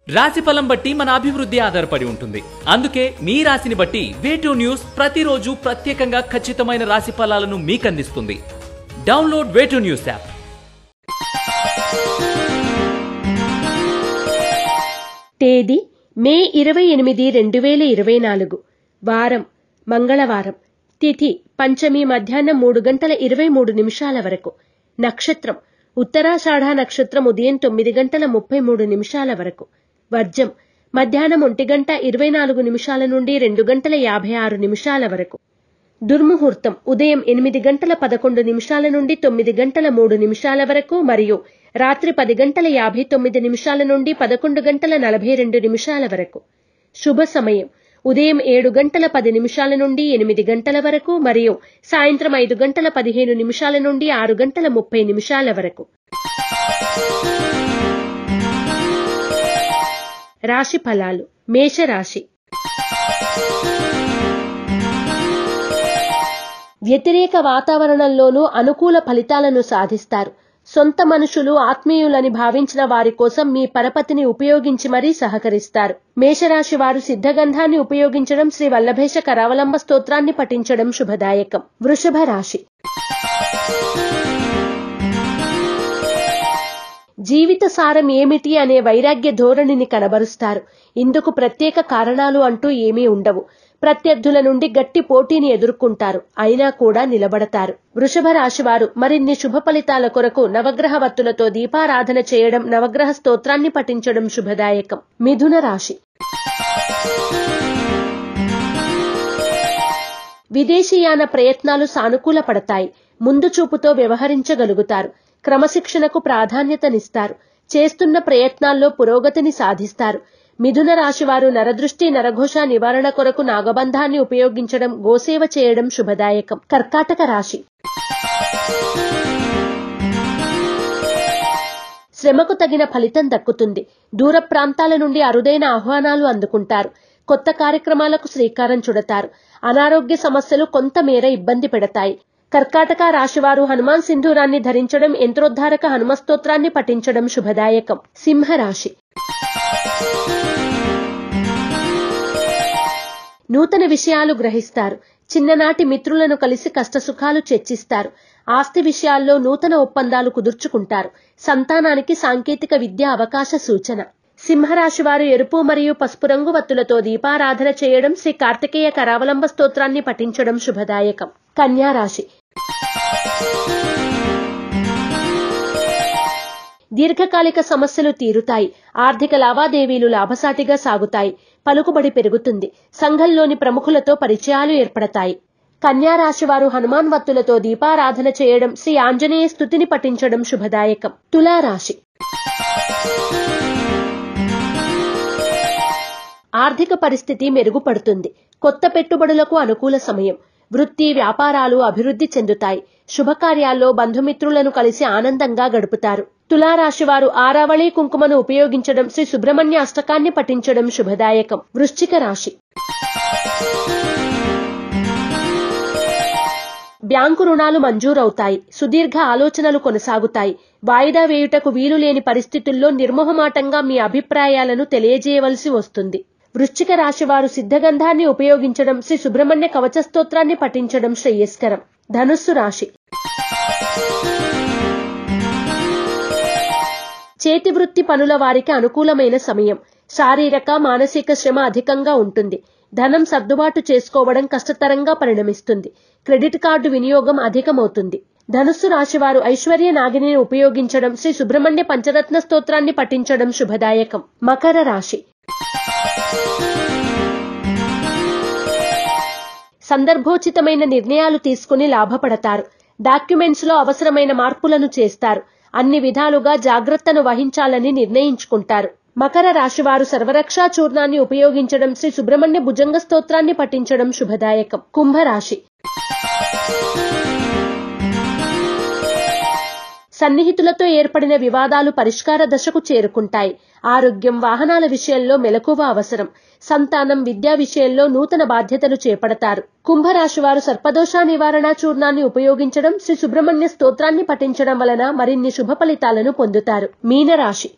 రాశిఫలం బట్టి మన అభివృద్ధి ఆధారపడి ఉంటుంది. అందుకే మీ రాశిని బట్టి వే2 న్యూస్ ప్రతిరోజు ప్రత్యేకంగా ఖచ్చితమైన రాశి ఫలాలను మీకు అందిస్తుంది. Download way two news app. తేదీ మే 28, 2024. వారం మంగళవారం. తిథి పంచమి మధ్యాహ్నం 3:23 వరకు. నక్షత్రం ఉత్తరాషాఢ నక్షత్రం ఉదయం 9:33 వరకు. వర్జం మధ్యాహ్నం 1:24 నుండి 2:56 వరకు. దుర్ముహూర్తం ఉదయం 8:11 నుండి 9:03 వరకు మరియు రాత్రి 10:59 నుండి 11:42 వరకు. శుభ సమయం ఉదయం 7:10 నుండి 8 వరకు మరియు సాయంత్రం 5:15 నుండి 6:30 వరకు. రాశి ఫలాలు. మేషరాశి. వ్యతిరేక వాతావరణంలోనూ అనుకూల ఫలితాలను సాధిస్తారు. సొంత మనుషులు ఆత్మీయులని భావించిన వారి కోసం మీ పరపతిని ఉపయోగించి మరీ సహకరిస్తారు. మేషరాశి వారు సిద్ధగంధాన్ని ఉపయోగించడం, శ్రీ వల్లభేశ కరావలంబ స్తోత్రాన్ని పఠించడం శుభదాయకం. వృషభ రాశి. జీవిత సారం ఏమిటి అనే వైరాగ్య ధోరణిని కనబరుస్తారు. ఇందుకు ప్రత్యేక కారణాలు అంటూ ఏమీ ఉండవు. ప్రత్యర్థుల నుండి గట్టి పోటీని ఎదుర్కొంటారు. అయినా కూడా నిలబడతారు. వృషభ రాశి వారు మరిన్ని శుభ ఫలితాల కొరకు నవగ్రహ వత్తులతో దీపారాధన చేయడం, నవగ్రహ స్తోత్రాన్ని పఠించడం శుభదాయకం. మిథున రాశి. విదేశీయాన ప్రయత్నాలు సానుకూల పడతాయి. ముందు చూపుతో వ్యవహరించగలుగుతారు. క్రమశిక్షణకు ప్రాధాన్యతనిస్తారు. చేస్తున్న ప్రయత్నాల్లో పురోగతిని సాధిస్తారు. మిథున రాశివారు నరదృష్టి, నరఘోష నివారణ కొరకు నాగబంధాన్ని ఉపయోగించడం, గోసేవ చేయడం శుభదాయకం. కర్కాటక రాశి. శ్రమకు తగిన ఫలితం దక్కుతుంది. దూర ప్రాంతాల నుండి అరుదైన ఆహ్వానాలు అందుకుంటారు. కొత్త కార్యక్రమాలకు శ్రీకారం చుడతారు. అనారోగ్య సమస్యలు కొంతమేర ఇబ్బంది పెడతాయి. కర్కాటక రాశివారు హనుమాన్ సింధూరాన్ని ధరించడం, యంత్రోద్ధారక హనుమస్తోత్రాన్ని పఠించడం శుభదాయకం. సింహరాశి. నూతన విషయాలు గ్రహిస్తారు. చిన్ననాటి మిత్రులను కలిసి కష్టసుఖాలు చర్చిస్తారు. ఆస్తి విషయాల్లో నూతన ఒప్పందాలు కుదుర్చుకుంటారు. సంతానానికి సాంకేతిక విద్య అవకాశ సూచన. సింహరాశి వారు ఎరుపు మరియు పసుపు రంగు వత్తులతో దీపారాధన చేయడం, శ్రీ కార్తికేయ కరావలంబ స్తోత్రాన్ని పఠించడం శుభదాయకం. కన్యా రాశి. దీర్ఘకాలిక సమస్యలు తీరుతాయి. ఆర్థిక లావాదేవీలు లాభసాటిగా సాగుతాయి. పలుకుబడి పెరుగుతుంది. సంఘంలోని ప్రముఖులతో పరిచయాలు ఏర్పడతాయి. కన్యా రాశి వారు హనుమాన్ వత్తులతో దీపారాధన చేయడం, శ్రీ ఆంజనేయ స్తుతిని పఠించడం శుభదాయకం. తులారాశి. ఆర్థిక పరిస్థితి మెరుగుపడుతుంది. కొత్త పెట్టుబడులకు అనుకూల సమయం. వృత్తి, వ్యాపారాలు అభివృద్ధి చెందుతాయి. శుభకార్యాల్లో బంధుమిత్రులను కలిసి ఆనందంగా గడుపుతారు. తులారాశి వారు ఆరావళి కుంకుమను ఉపయోగించడం, శ్రీ సుబ్రహ్మణ్య అష్టకాన్ని పఠించడం శుభదాయకం. వృశ్చిక రాశి. బ్యాంకు రుణాలు మంజూరవుతాయి. సుదీర్ఘ ఆలోచనలు కొనసాగుతాయి. వాయిదా వేయుటకు వీలు లేని పరిస్థితుల్లో నిర్మోహమాటంగా మీ అభిప్రాయాలను తెలియజేయవలసి వస్తుంది. వృశ్చిక రాశి వారు సిద్ధగంధాన్ని ఉపయోగించడం, శ్రీ సుబ్రహ్మణ్య కవచ స్తోత్రాన్ని పఠించడం శ్రేయస్కరం. ధనుస్సు రాశి. చేతి వృత్తి పనుల వారికి అనుకూలమైన సమయం. శారీరక, మానసిక శ్రమ అధికంగా ఉంటుంది. ధనం సర్దుబాటు చేసుకోవడం కష్టతరంగా పరిణమిస్తుంది. క్రెడిట్ కార్డు వినియోగం అధికమవుతుంది. ధనుస్సు రాశి వారు ఐశ్వర్య నాగిని ఉపయోగించడం, శ్రీ సుబ్రహ్మణ్య పంచరత్న స్తోత్రాన్ని పఠించడం శుభదాయకం. మకర రాశి. సందర్భోచితమైన నిర్ణయాలు తీసుకుని లాభపడతారు. డాక్యుమెంట్స్ లో అవసరమైన మార్పులను చేస్తారు. అన్ని విధాలుగా జాగ్రత్తను వహించాలని నిర్ణయించుకుంటారు. మకర రాశివారు సర్వరక్షా చూర్ణాన్ని ఉపయోగించడం, శ్రీ సుబ్రహ్మణ్య భుజంగ స్తోత్రాన్ని పఠించడం శుభదాయకం. కుంభరాశి. సన్నిహితులతో ఏర్పడిన వివాదాలు పరిష్కార దశకు చేరుకుంటాయి. ఆరోగ్యం, వాహనాల విషయంలో మెలకువ అవసరం. సంతానం, విద్యా విషయంలో నూతన బాధ్యతలు చేపడతారు. కుంభరాశి వారు సర్పదోష నివారణ చూర్ణాన్ని ఉపయోగించడం, శ్రీ సుబ్రహ్మణ్య స్తోత్రాన్ని పఠించడం వలన మరిన్ని శుభ ఫలితాలను పొందుతారు. మీనరాశి.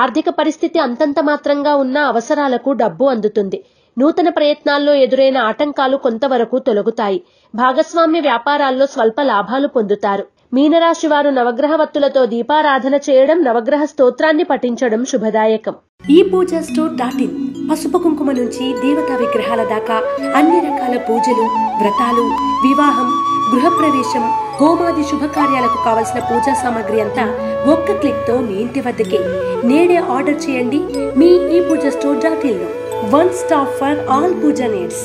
ఆర్థిక పరిస్థితి అంతంత మాత్రంగా ఉన్న అవసరాలకు డబ్బు అందుతుంది. నూతన ప్రయత్నాల్లో ఎదురైన ఆటంకాలు కొంతవరకు తొలగుతాయి. భాగస్వామ్య వ్యాపారాల్లో స్వల్ప లాభాలు పొందుతారు. మీనరాశి వారు నవగ్రహ వత్తులతో దీపారాధన చేయడం, నవగ్రహ స్తోత్రాన్ని పఠించడం శుభదాయకం. ఈ పూజా స్టోర్.in పసుపు కుంకుమ నుంచి దేవతా విగ్రహాల దాకా అన్ని రకాల పూజలు, వ్రతాలు, వివాహం, గృహప్రవేశం, హోమాది శుభకార్యాలకు కావలసిన పూజా సామాగ్రి అంతా ఒక్క క్లిక్ తో మీ ఇంటి వద్దకే. నేడే ఆర్డర్ చేయండి మీ ఈ పూజా స్టోర్.in లో. One stop for all puja needs.